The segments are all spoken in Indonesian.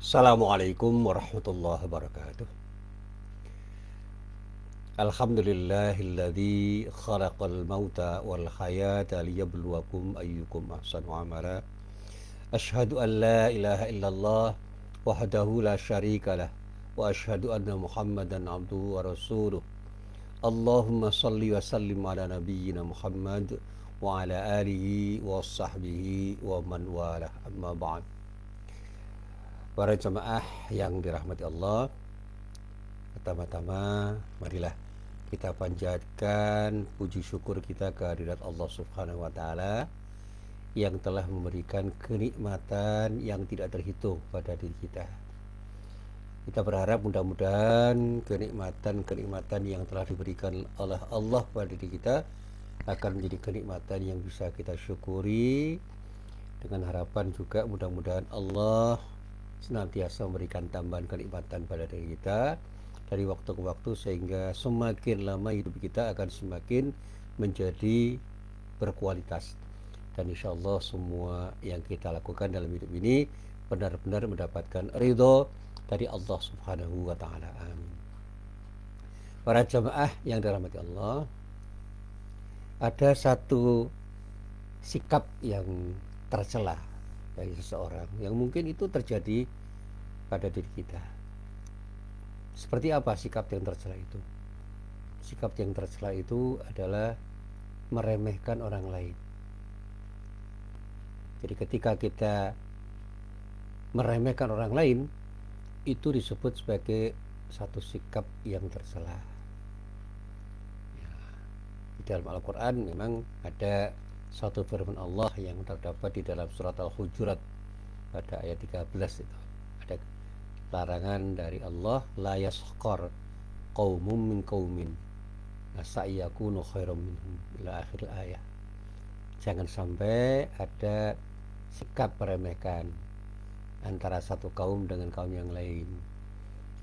Assalamualaikum warahmatullahi wabarakatuh. Alhamdulillahilladzi khalaqal mauta wal hayata liyabluwakum ayyukum ahsanu amala. Asyhadu an la ilaha illallah wahdahu la syarika lah wa asyhadu anna Muhammadan abduhu wa rasuluh. Allahumma salli wa sallim ala nabiyyina Muhammad wa ala alihi wa sahbihi wa man walah. Amma ba'd. Para jemaah yang dirahmati Allah, pertama-tama marilah kita panjatkan puji syukur kita kehadirat Allah Subhanahu wa taala yang telah memberikan kenikmatan yang tidak terhitung pada diri kita. Kita berharap mudah-mudahan kenikmatan-kenikmatan yang telah diberikan oleh Allah pada diri kita akan menjadi kenikmatan yang bisa kita syukuri, dengan harapan juga mudah-mudahan Allah senantiasa memberikan tambahan kenikmatan pada diri kita dari waktu ke waktu, sehingga semakin lama hidup kita akan semakin menjadi berkualitas, dan insya Allah semua yang kita lakukan dalam hidup ini benar-benar mendapatkan ridho dari Allah Subhanahu wa taala. Amin. Para jemaah yang dirahmati Allah, ada satu sikap yang tercela dari seseorang yang mungkin itu terjadi pada diri kita. Seperti apa sikap yang tercela itu? Sikap yang tercela itu adalah meremehkan orang lain. Jadi ketika kita meremehkan orang lain, itu disebut sebagai satu sikap yang tercela. Di dalam Al-Quran memang ada satu firman Allah yang terdapat di dalam surat Al-Hujurat pada ayat 13 itu. Ada larangan dari Allah, la yaskhar qaumum min qaumin asa'yakunu khairum minhum, ila akhir ayat. Jangan sampai ada sikap meremehkan antara satu kaum dengan kaum yang lain.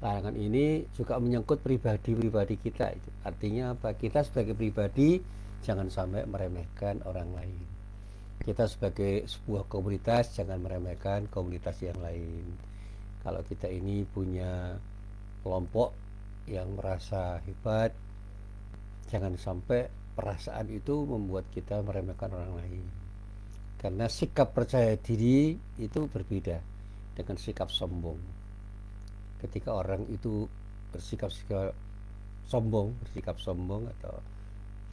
Larangan ini juga menyangkut pribadi-pribadi kita. Artinya apa? Kita sebagai pribadi jangan sampai meremehkan orang lain. Kita sebagai sebuah komunitas jangan meremehkan komunitas yang lain. Kalau kita ini punya kelompok yang merasa hebat, jangan sampai perasaan itu membuat kita meremehkan orang lain. Karena sikap percaya diri itu berbeda dengan sikap sombong. Ketika orang itu bersikap sombong atau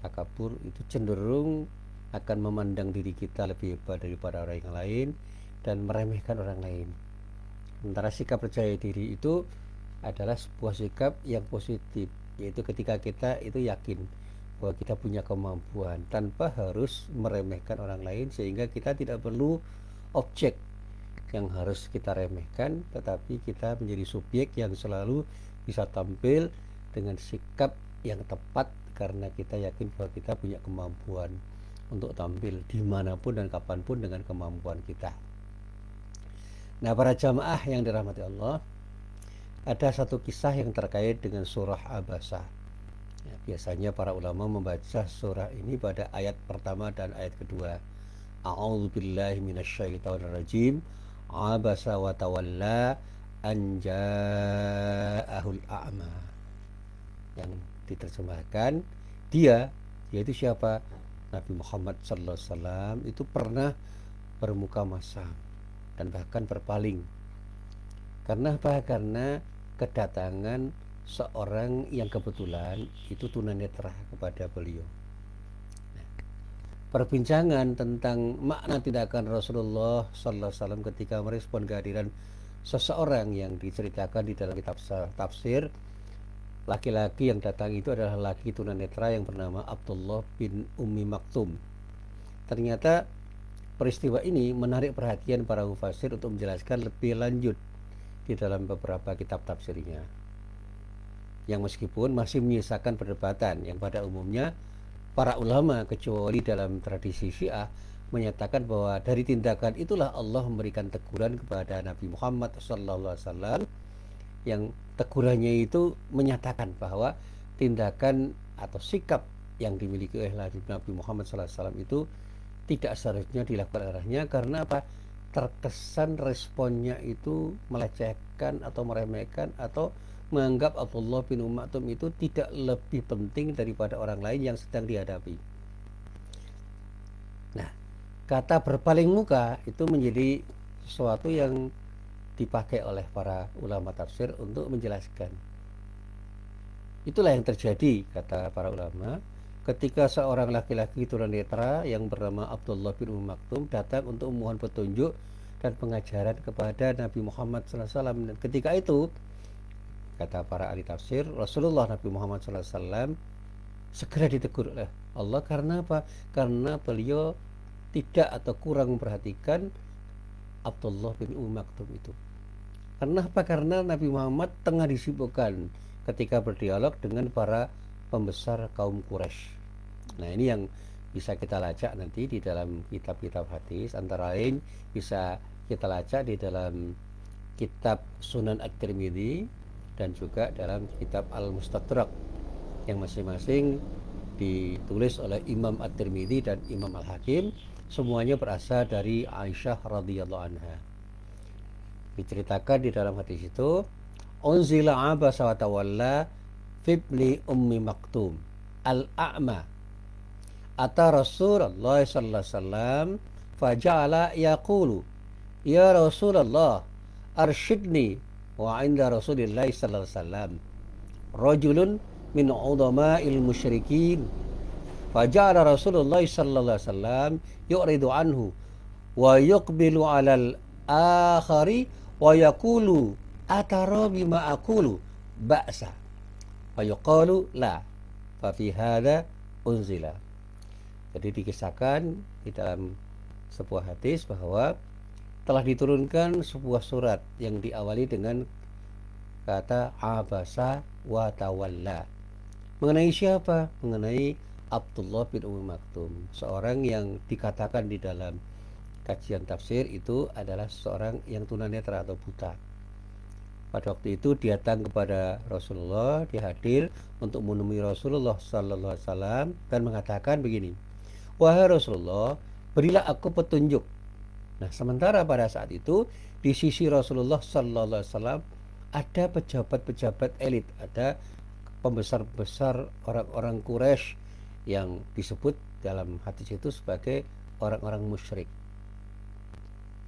takabur, itu cenderung akan memandang diri kita lebih hebat daripada orang yang lain dan meremehkan orang lain. Sementara sikap percaya diri itu adalah sebuah sikap yang positif, yaitu ketika kita itu yakin bahwa kita punya kemampuan tanpa harus meremehkan orang lain, sehingga kita tidak perlu objek yang harus kita remehkan, tetapi kita menjadi subjek yang selalu bisa tampil dengan sikap yang tepat karena kita yakin bahwa kita punya kemampuan untuk tampil dimanapun dan kapanpun dengan kemampuan kita. Nah, para jamaah yang dirahmati Allah, ada satu kisah yang terkait dengan surah Abasa. Ya, biasanya para ulama membaca surah ini pada ayat pertama dan ayat kedua. A'udzubillahi minasyaitonirrajim. Abasa wa tawalla an ja'ahul a'ma. Yang diterjemahkan, dia yaitu siapa? Nabi Muhammad sallallahu alaihi wasallam itu pernah bermuka masam dan bahkan berpaling. Karena apa? Karena kedatangan seorang yang kebetulan itu tunanetra kepada beliau. Perbincangan tentang makna tindakan Rasulullah sallallahu alaihi wasallam ketika merespon kehadiran seseorang yang diceritakan di dalam kitab tafsir. Laki-laki yang datang itu adalah laki tunanetra yang bernama Abdullah bin Ummi Maktum. Ternyata peristiwa ini menarik perhatian para mufassir untuk menjelaskan lebih lanjut di dalam beberapa kitab tafsirnya, yang meskipun masih menyisakan perdebatan, yang pada umumnya para ulama kecuali dalam tradisi Syiah menyatakan bahwa dari tindakan itulah Allah memberikan teguran kepada Nabi Muhammad SAW, yang tegurannya itu menyatakan bahwa tindakan atau sikap yang dimiliki oleh Nabi Muhammad SAW itu tidak seharusnya dilakukan olehnya. Karena apa? terkesan responnya itu melecehkan atau meremehkan atau menganggap Abdullah bin Maktum itu tidak lebih penting daripada orang lain yang sedang dihadapi. Nah, kata berpaling muka itu menjadi sesuatu yang dipakai oleh para ulama tafsir untuk menjelaskan. Itulah yang terjadi, kata para ulama, ketika seorang laki-laki tunanetra yang bernama Abdullah bin Maktum datang untuk memohon petunjuk dan pengajaran kepada Nabi Muhammad SAW. Dan ketika itu, kata para ahli tafsir, Rasulullah Nabi Muhammad SAW segera ditegur oleh Allah. Karena apa? Karena beliau tidak atau kurang memperhatikan Abdullah bin Maktum itu. Karena apa? Karena Nabi Muhammad tengah disibukkan ketika berdialog dengan para pembesar kaum Quraisy. Nah, ini yang bisa kita lacak nanti di dalam kitab-kitab hadis, antara lain bisa kita lacak di dalam kitab Sunan At-Tirmidzi dan juga dalam kitab Al-Mustadrak yang masing-masing ditulis oleh Imam At-Tirmidzi dan Imam Al-Hakim. Semuanya berasal dari Aisyah radhiyallahu anha. Diceritakan di dalam hadis itu, unzila abasa wa tawalla fibni ummi maktum al-a'ma ata Rasulullah sallallahu alaihi wasallam faja'ala yaqulu ya Rasulullah arsyidni wa inda Rasulillah sallallahu alaihi wasallam rajulun min udama'il musyrikin faja'ala Rasulullah sallallahu alaihi wasallam yu'ridu anhu wa yuqbilu 'alal akhari wa yaqulu atara bima aqulu ba'sa fa yuqalu la fa fi hadza unzila. Jadi dikisahkan di dalam sebuah hadis bahwa telah diturunkan sebuah surat yang diawali dengan kata abasa wa tawalla. Mengenai siapa? Mengenai Abdullah bin Maktum, seorang yang dikatakan di dalam kajian tafsir itu adalah seorang yang tunanetra atau buta. Pada waktu itu dia datang kepada Rasulullah, dia hadir untuk menemui Rasulullah sallallahu alaihi wasallam dan mengatakan begini, wahai Rasulullah, berilah aku petunjuk. Nah, sementara pada saat itu di sisi Rasulullah sallallahu alaihi wasallam ada pejabat-pejabat elit, ada pembesar-pembesar orang-orang Quraisy yang disebut dalam hadis itu sebagai orang-orang musyrik.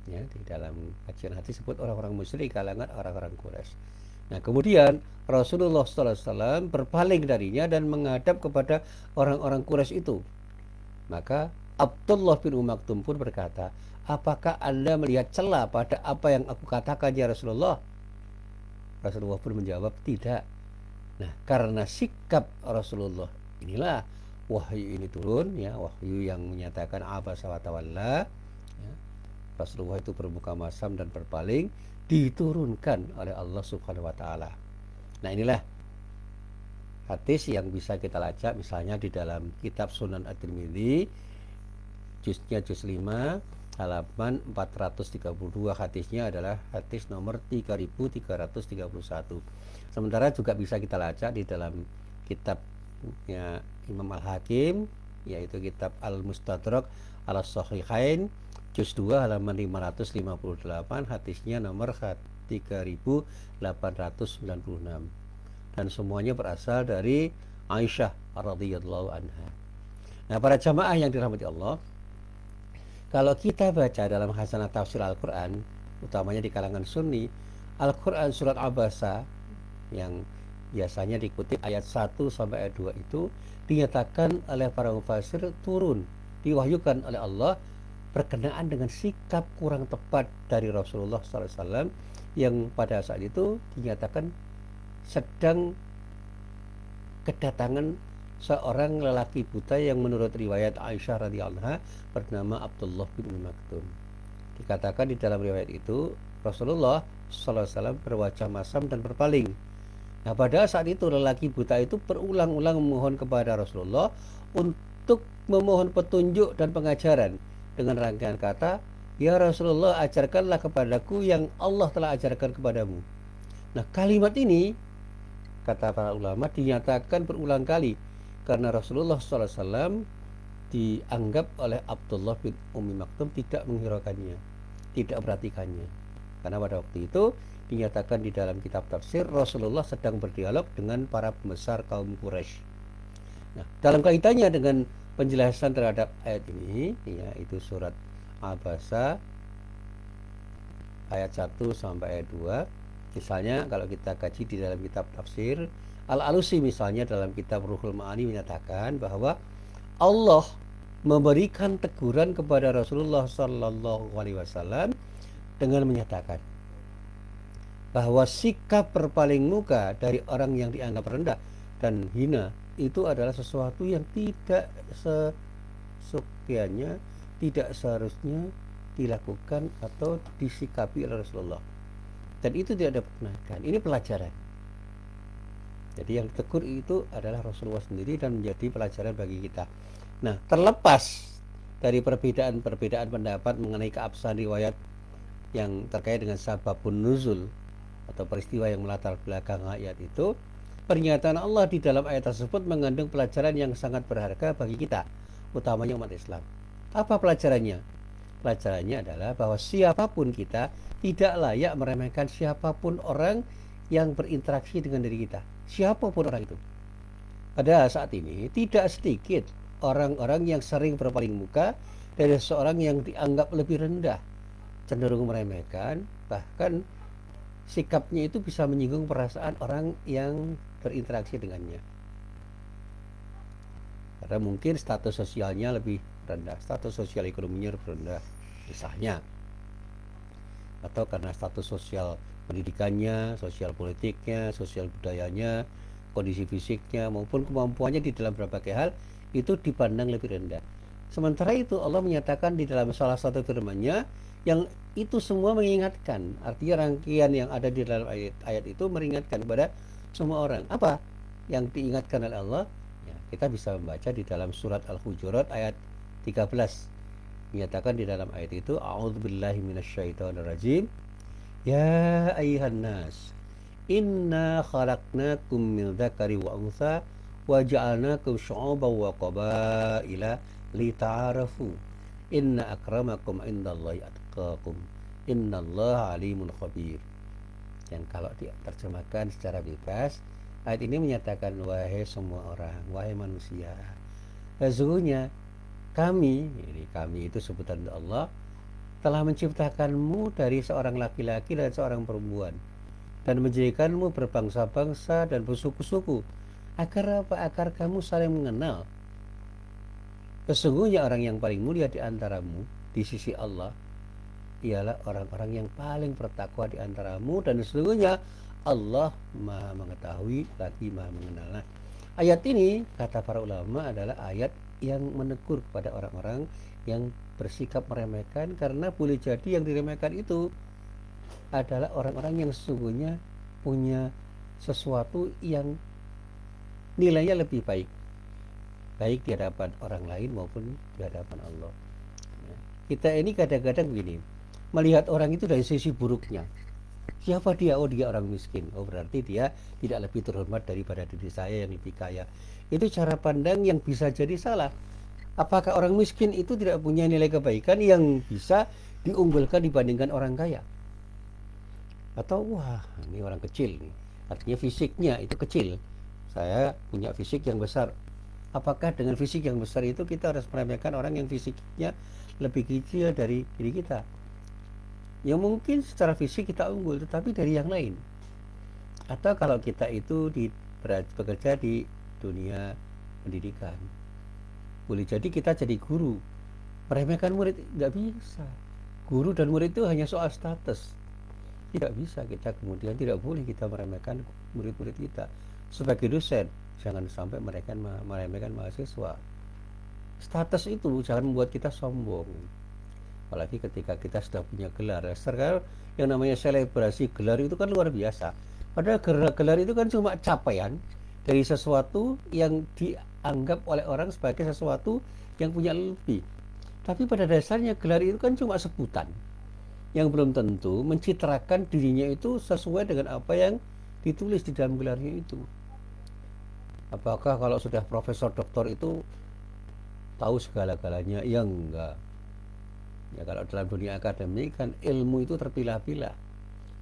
Ya, di dalam kajian hadis disebut orang-orang musyrik kalangan orang-orang Quraisy. Nah, kemudian Rasulullah SAW berpaling darinya dan menghadap kepada orang-orang Quraisy itu. Maka Abdullah bin Maktum pun berkata, apakah Anda melihat celah pada apa yang aku katakan ya Rasulullah? Rasulullah pun menjawab, tidak. Nah, karena sikap Rasulullah inilah wahyu ini turun, ya, wahyu yang menyatakan abasa wa tawalla. Rasulullah itu bermuka masam dan berpaling, diturunkan oleh Allah Subhanahu wa taala. Nah, inilah hadis yang bisa kita lacak misalnya di dalam kitab Sunan At-Tirmidzi juz 5 halaman 432, hadisnya adalah hadis nomor 3331. Sementara juga bisa kita lacak di dalam kitabnya Imam Al-Hakim, yaitu kitab Al-Mustadrak Al-Sahihain juz 2 halaman 558, hadisnya nomor 3896. Dan semuanya berasal dari Aisyah radhiyallahu anha. Nah, para jamaah yang dirahmati Allah, kalau kita baca dalam hasanah tafsir Al-Quran, utamanya di kalangan Sunni, Al-Quran surat Abasa yang biasanya dikutip ayat 1 sampai ayat 2 itu dinyatakan oleh para mufassir turun, diwahyukan oleh Allah berkenaan dengan sikap kurang tepat dari Rasulullah SAW yang pada saat itu dinyatakan sedang kedatangan seorang lelaki buta yang menurut riwayat Aisyah radhiyallahu anha bernama Abdullah bin Maktum. Dikatakan di dalam riwayat itu Rasulullah SAW berwajah masam dan berpaling. Nah, pada saat itu lelaki buta itu berulang-ulang memohon kepada Rasulullah untuk memohon petunjuk dan pengajaran dengan rangkaian kata, ya Rasulullah, ajarkanlah kepadaku yang Allah telah ajarkan kepadamu. Nah, kalimat ini, kata para ulama, dinyatakan berulang kali karena Rasulullah SAW dianggap oleh Abdullah bin Maktum tidak menghiraukannya. tidak memperhatikannya. Karena pada waktu itu dinyatakan di dalam kitab tafsir Rasulullah sedang berdialog dengan para pembesar kaum Quraisy. Nah, dalam kaitannya dengan penjelasan terhadap ayat ini, yaitu surat Abasa ayat 1 sampai ayat 2. Misalnya kalau kita kaji di dalam kitab tafsir Al-Alusi, misalnya dalam kitab Ruhul Ma'ani menyatakan bahwa Allah memberikan teguran kepada Rasulullah Sallallahu Alaihi Wasallam dengan menyatakan bahwa sikap berpaling muka dari orang yang dianggap rendah dan hina itu adalah sesuatu yang tidak sesukiannya, tidak seharusnya dilakukan atau disikapi oleh Rasulullah, dan itu tidak diperkenankan. Ini pelajaran. Jadi yang ditegur itu adalah Rasulullah sendiri dan menjadi pelajaran bagi kita. Nah, terlepas dari perbedaan pendapat mengenai keabsahan riwayat yang terkait dengan sababun nuzul atau peristiwa yang melatar belakang ayat itu, pernyataan Allah di dalam ayat tersebut mengandung pelajaran yang sangat berharga bagi kita, utamanya umat Islam. Apa pelajarannya? Pelajarannya adalah bahwa siapapun kita tidak layak meremehkan siapapun orang yang berinteraksi dengan diri kita, siapapun orang itu. Pada saat ini tidak sedikit orang-orang yang sering berpaling muka dari seseorang yang dianggap lebih rendah, cenderung meremehkan, bahkan sikapnya itu bisa menyinggung perasaan orang yang berinteraksi dengannya. Karena mungkin status sosialnya lebih rendah, status sosial ekonominya lebih rendah misalnya, atau karena status sosial pendidikannya, sosial politiknya, sosial budayanya, kondisi fisiknya maupun kemampuannya di dalam berbagai hal itu dipandang lebih rendah. Sementara itu Allah menyatakan di dalam salah satu firman-Nya yang itu semua mengingatkan, artinya rangkaian yang ada di dalam ayat itu mengingatkan kepada semua orang. Apa yang diingatkan oleh Allah? Ya, kita bisa membaca di dalam surat Al-Hujurat ayat 13. Menyatakan di dalam ayat itu, A'udzubillahi minasyaitonirrajim. Ya ayyuhan nas, inna khalaqnakum min dzakari wa untha wa ja'alnakum syu'uban wa qabaila lita'arafu. Inna akramakum indallahi atqakum. Innallaha alimun khabir. Yang kalau diterjemahkan secara bebas, ayat ini menyatakan, wahai semua orang, wahai manusia, sesungguhnya kami itu sebutan Allah, telah menciptakanmu dari seorang laki-laki dan seorang perempuan, dan menjadikanmu berbangsa-bangsa dan bersuku-suku. Agar apa? Agar kamu saling mengenal. Sesungguhnya orang yang paling mulia di antaramu di sisi Allah ialah orang-orang yang paling bertakwa di antaramu, dan sesungguhnya Allah Maha mengetahui lagi Maha mengenal. Nah, ayat ini kata para ulama adalah ayat yang menegur kepada orang-orang yang bersikap meremehkan, karena boleh jadi yang diremehkan itu adalah orang-orang yang sesungguhnya punya sesuatu yang nilainya lebih baik di hadapan orang lain maupun di hadapan Allah. Kita ini kadang-kadang begini, melihat orang itu dari sisi buruknya. Siapa dia? Oh, dia orang miskin. Oh, berarti dia tidak lebih terhormat daripada diri saya yang lebih kaya. Itu cara pandang yang bisa jadi salah. Apakah orang miskin itu tidak punya nilai kebaikan yang bisa diunggulkan dibandingkan orang kaya? Atau wah, ini orang kecil nih, artinya fisiknya itu kecil, saya punya fisik yang besar. Apakah dengan fisik yang besar itu kita harus meremehkan orang yang fisiknya lebih kecil dari diri kita? Ya mungkin secara fisik kita unggul, tetapi dari yang lain. Atau kalau kita itu bekerja di dunia pendidikan, boleh jadi kita jadi guru, meremehkan murid tidak bisa. Guru dan murid itu hanya soal status. Tidak bisa kita kemudian, tidak boleh kita meremehkan murid-murid kita. Sebagai dosen, jangan sampai meremehkan mahasiswa. Status itu jangan membuat kita sombong. Apalagi ketika kita sudah punya gelar. Sekarang yang namanya selebrasi gelar itu kan luar biasa. Padahal gelar itu kan cuma capaian dari sesuatu yang dianggap oleh orang sebagai sesuatu yang punya lebih. Tapi pada dasarnya gelar itu kan cuma sebutan yang belum tentu mencitrakan dirinya itu sesuai dengan apa yang ditulis di dalam gelarnya itu. Apakah kalau sudah profesor doktor itu tahu segala-galanya? Ya enggak. Ya, kalau dalam dunia akademik kan ilmu itu terpilah-pilah.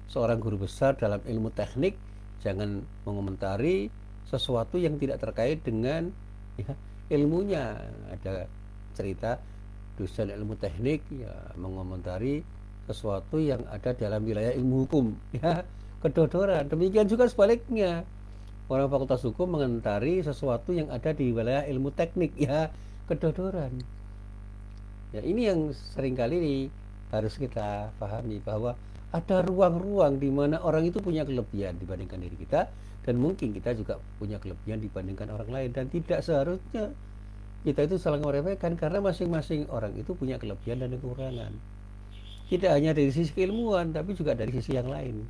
Seorang guru besar dalam ilmu teknik jangan mengomentari sesuatu yang tidak terkait dengan ya, ilmunya. Ada cerita dosen ilmu teknik ya mengomentari sesuatu yang ada dalam wilayah ilmu hukum, ya kedodoran. Demikian juga sebaliknya, orang fakultas hukum mengomentari sesuatu yang ada di wilayah ilmu teknik, ya kedodoran. Ya, ini yang seringkali harus kita pahami, bahwa ada ruang-ruang di mana orang itu punya kelebihan dibandingkan diri kita, dan mungkin kita juga punya kelebihan dibandingkan orang lain, dan tidak seharusnya kita itu saling meremehkan, karena masing-masing orang itu punya kelebihan dan kekurangan. Tidak hanya dari sisi keilmuan, tapi juga dari sisi yang lain.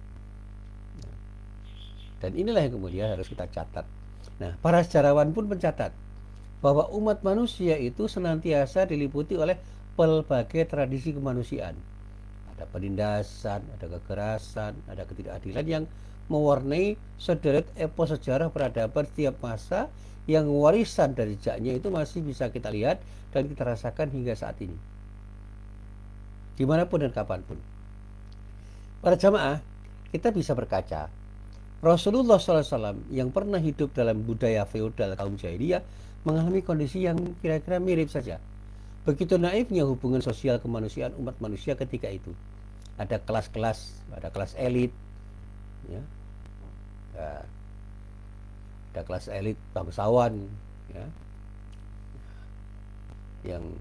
Dan inilah yang kemudian harus kita catat. Nah, para sejarawan pun mencatat bahwa umat manusia itu senantiasa diliputi oleh pelbagai tradisi kemanusiaan. Ada penindasan, ada kekerasan, ada ketidakadilan yang mewarnai sederet epos sejarah peradaban setiap masa, yang warisan dari jejaknya itu masih bisa kita lihat dan kita rasakan hingga saat ini, dimanapun dan kapanpun. Para jamaah, kita bisa berkaca, Rasulullah SAW yang pernah hidup dalam budaya feodal kaum jahiliyah mengalami kondisi yang kira-kira mirip saja. Begitu naifnya hubungan sosial kemanusiaan umat manusia ketika itu. Ada kelas-kelas, ada kelas elit, ya. Ada kelas elit bangsawan, ya, yang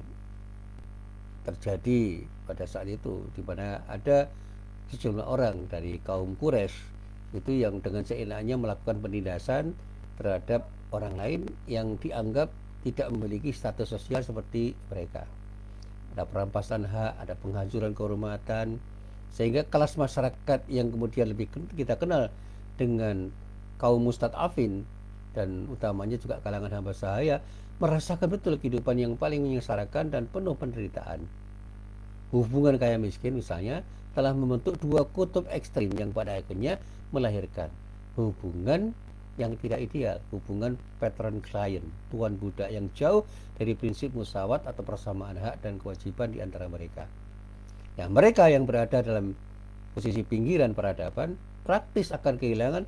terjadi pada saat itu, di mana ada sejumlah orang dari kaum Quraisy itu yang dengan seenaknya melakukan penindasan terhadap orang lain yang dianggap tidak memiliki status sosial seperti mereka. Ada perampasan hak, ada penghancuran kehormatan, sehingga kelas masyarakat yang kemudian lebih kita kenal dengan kaum mustad'afin, dan utamanya juga kalangan hamba sahaya, merasakan betul kehidupan yang paling menyengsarakan dan penuh penderitaan. Hubungan kaya miskin misalnya telah membentuk dua kutub ekstrim yang pada akhirnya melahirkan hubungan yang tidak ideal, hubungan patron client, tuan budak, yang jauh dari prinsip musawat atau persamaan hak dan kewajiban di antara mereka. Nah, mereka yang berada dalam posisi pinggiran peradaban praktis akan kehilangan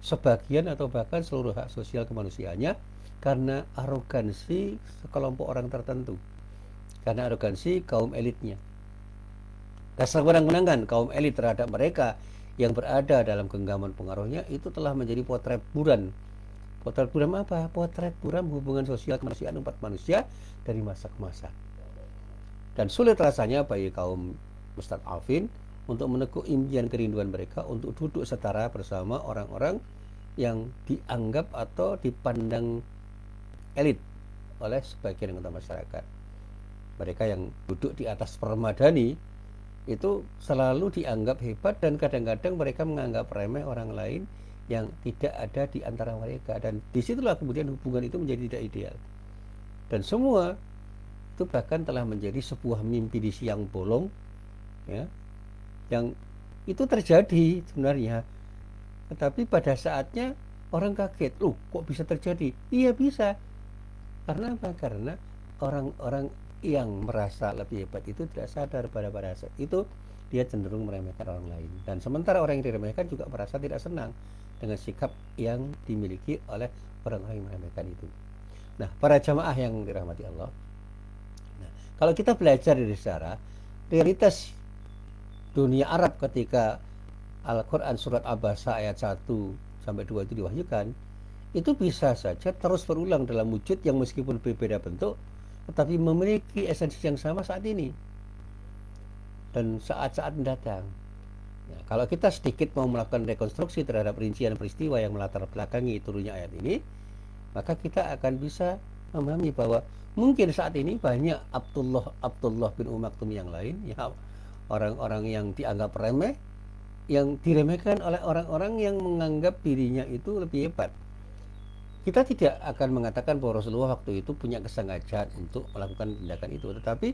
sebagian atau bahkan seluruh hak sosial kemanusiaannya karena arogansi sekelompok orang tertentu, karena arogansi kaum elitnya. Rasa menang-menangan kaum elit terhadap mereka yang berada dalam genggaman pengaruhnya itu telah menjadi potret buram. Potret buram apa? Potret buram hubungan sosial kemanusiaan umat manusia dari masa ke masa. Dan sulit rasanya bagi kaum mustad'afin untuk menekuk impian kerinduan mereka untuk duduk setara bersama orang-orang yang dianggap atau dipandang elit oleh sebagian anggota masyarakat. Mereka yang duduk di atas permadani itu selalu dianggap hebat, dan kadang-kadang mereka menganggap remeh orang lain yang tidak ada di antara mereka, dan disitulah kemudian hubungan itu menjadi tidak ideal. Dan semua itu bahkan telah menjadi sebuah mimpi di siang bolong, ya, yang itu terjadi sebenarnya, tetapi pada saatnya orang kaget, loh kok bisa terjadi? Iya bisa. Karena apa? Karena orang-orang yang merasa lebih hebat itu tidak sadar pada saat itu dia cenderung meremehkan orang lain, dan sementara orang yang diremehkan juga merasa tidak senang dengan sikap yang dimiliki oleh orang-orang yang meremehkan itu. Nah, para jamaah yang dirahmati Allah, nah, kalau kita belajar dari sejarah realitas dunia Arab ketika Al-Quran surat Abasa ayat 1 sampai 2 itu diwahyukan, itu bisa saja terus berulang dalam wujud yang meskipun berbeda bentuk tetapi memiliki esensi yang sama saat ini dan saat-saat mendatang. Ya, kalau kita sedikit mau melakukan rekonstruksi terhadap rincian peristiwa yang melatar belakangi turunnya ayat ini, maka kita akan bisa memahami bahwa mungkin saat ini banyak Abdullah bin Maktum yang lain, ya, orang-orang yang dianggap remeh, yang diremehkan oleh orang-orang yang menganggap dirinya itu lebih hebat. Kita tidak akan mengatakan bahwa Rasulullah waktu itu punya kesengajaan untuk melakukan tindakan itu, tetapi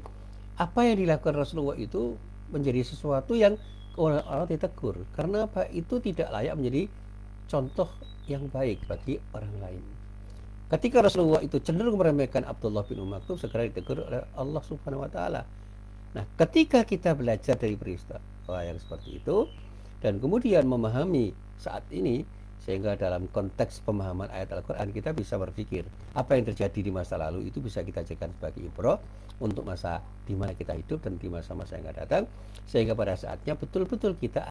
apa yang dilakukan Rasulullah itu menjadi sesuatu yang orang-orang ditegur, karena apa? Itu tidak layak menjadi contoh yang baik bagi orang lain. Ketika Rasulullah itu cenderung meremehkan Abdullah bin Maktum, segera ditegur oleh Allah Subhanahu wa taala. Nah, ketika kita belajar dari peristiwa yang seperti itu dan kemudian memahami saat ini, sehingga dalam konteks pemahaman ayat Al-Quran kita bisa berpikir apa yang terjadi di masa lalu itu bisa kita jadikan sebagai ibrah untuk masa di mana kita hidup dan di masa-masa yang akan datang, sehingga pada saatnya betul-betul kita